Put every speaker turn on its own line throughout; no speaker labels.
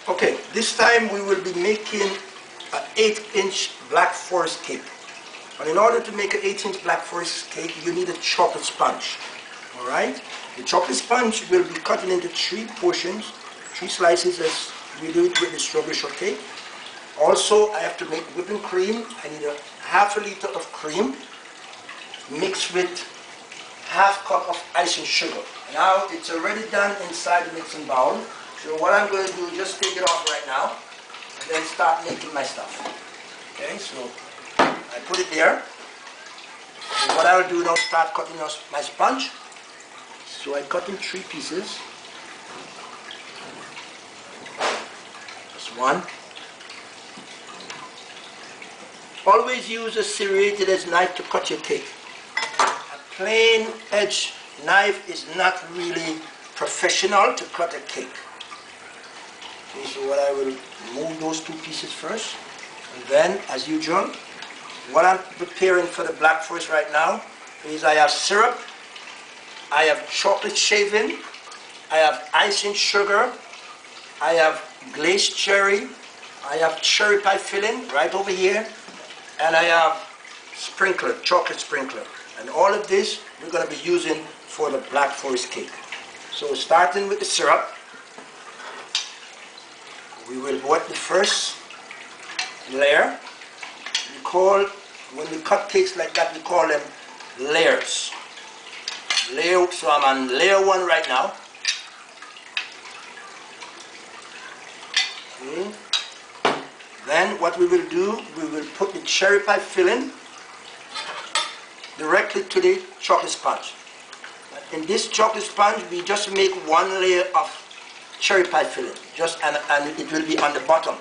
Okay, this time we will be making an 8-inch Black Forest cake. And in order to make an 8-inch Black Forest cake, you need a chocolate sponge. Alright? The chocolate sponge will be cut into 3 portions, 3 slices as we do it with the strawberry shortcake. Also, I have to make whipping cream. I need a half a liter of cream mixed with half cup of icing sugar. Now it's already done inside the mixing bowl. So what I'm going to do is just take it off right now and then start making my stuff. Okay, so I put it there. And what I'll do now is start cutting my sponge. So I cut in 3 pieces. Just one. Always use a serrated edge knife to cut your cake. A plain edge knife is not really professional to cut a cake. Okay, so what I will remove those 2 pieces first, and then, as usual, what I'm preparing for the Black Forest right now is I have syrup, I have chocolate shaving, I have icing sugar, I have glazed cherry, I have cherry pie filling right over here, and I have sprinkler, chocolate sprinkler. And all of this we're going to be using for the Black Forest cake. So starting with the syrup, we will wet the first layer. When we cut cakes like that, we call them layers. So I'm on layer 1 right now. Okay. Then what we will do, we will put the cherry pie filling directly to the chocolate sponge. In this chocolate sponge, we just make 1 layer of cherry pie filling, and it will be on the bottom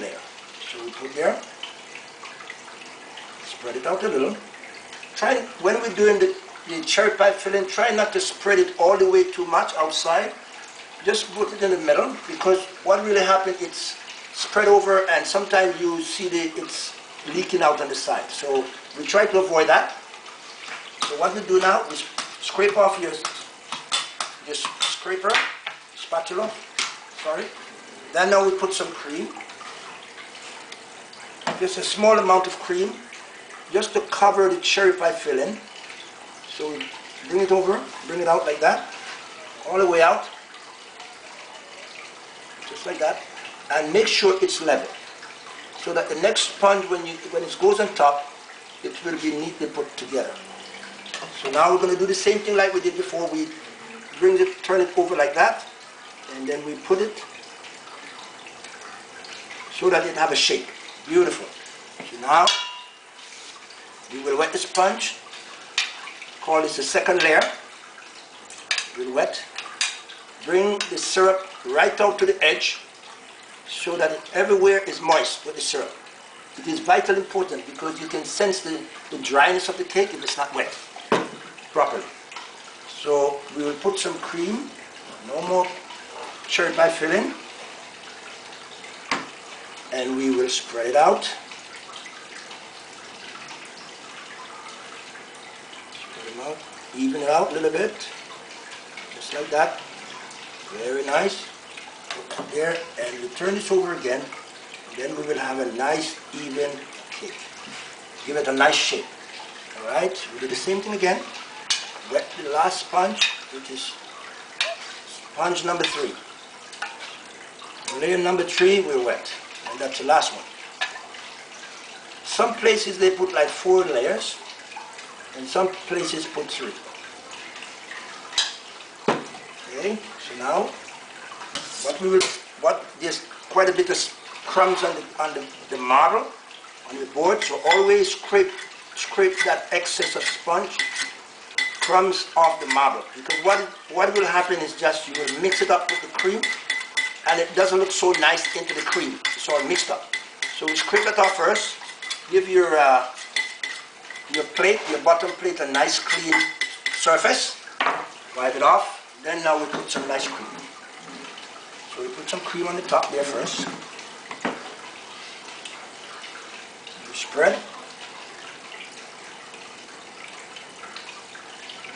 layer. So we put there, spread it out a little. When we're doing the cherry pie filling, try not to spread it all the way too much outside. Just put it in the middle, because what really happens, it's spread over and sometimes you see it's leaking out on the side. So we try to avoid that. So what we do now is scrape off your spatula, sorry. Then now we put some cream, just a small amount of cream, just to cover the cherry pie filling. So we bring it over, bring it out like that, all the way out, just like that, and make sure it's level, so that the next sponge, when it goes on top, it will be neatly put together. So now we're going to do the same thing like we did before. We turn it over like that, and then we put it so that it have a shape. Beautiful. So now we will wet the sponge. Call this the second layer. We'll wet. Bring the syrup right out to the edge so that everywhere is moist with the syrup. It is vitally important because you can sense the dryness of the cake if it's not wet properly. So we will put some cream, no more cherry pie filling, and we will spread it out. Spread them out, even it out a little bit, just like that. Very nice. Put it there, and we turn this over again. Then we will have a nice even cake. Give it a nice shape. Alright, we do the same thing again. Wet the last sponge, which is sponge number 3. Layer number 3 we'll wet, and that's the last one. Some places they put like 4 layers, and some places put 3. Okay, so now there's quite a bit of crumbs on the marble, on the board, so always scrape that excess of sponge, crumbs off the marble, because what will happen is just you will mix it up with the cream, and it doesn't look so nice into the cream. It's all mixed up. So we scrape it off first. Give your bottom plate a nice clean surface. Wipe it off. Then now we put some nice cream. So we put some cream on the top there first. You spread.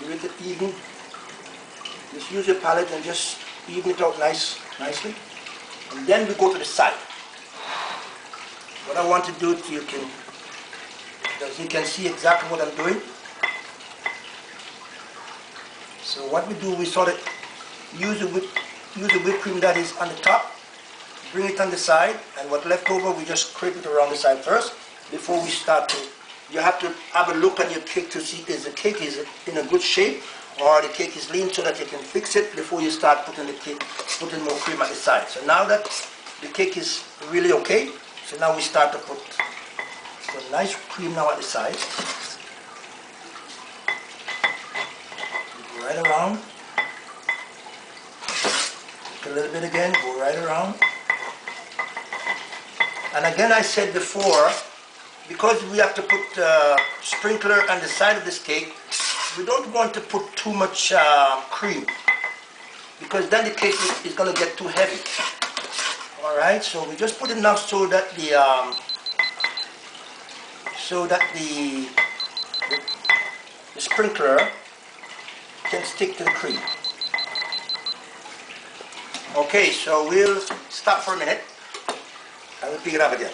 Do it even. Just use your palette and just even it out nicely. And then we go to the side. What I want to do, you can see exactly what I'm doing. So what we do, we sort of use the whipped cream that is on the top, bring it on the side, and what left over, we just scrape it around the side first before we start to. You have to have a look on your cake to see if the cake is in a good shape or the cake is lean, so that you can fix it before you start putting more cream at the side. So now that the cake is really okay, so now we start to put some nice cream now at the side. Go right around. A little bit again, go right around. And again, I said before, because we have to put sprinkler on the side of this cake, we don't want to put too much cream, because then the cake is going to get too heavy. Alright, so we just put enough so that the sprinkler can stick to the cream. Okay, so we'll stop for a minute and we'll pick it up again.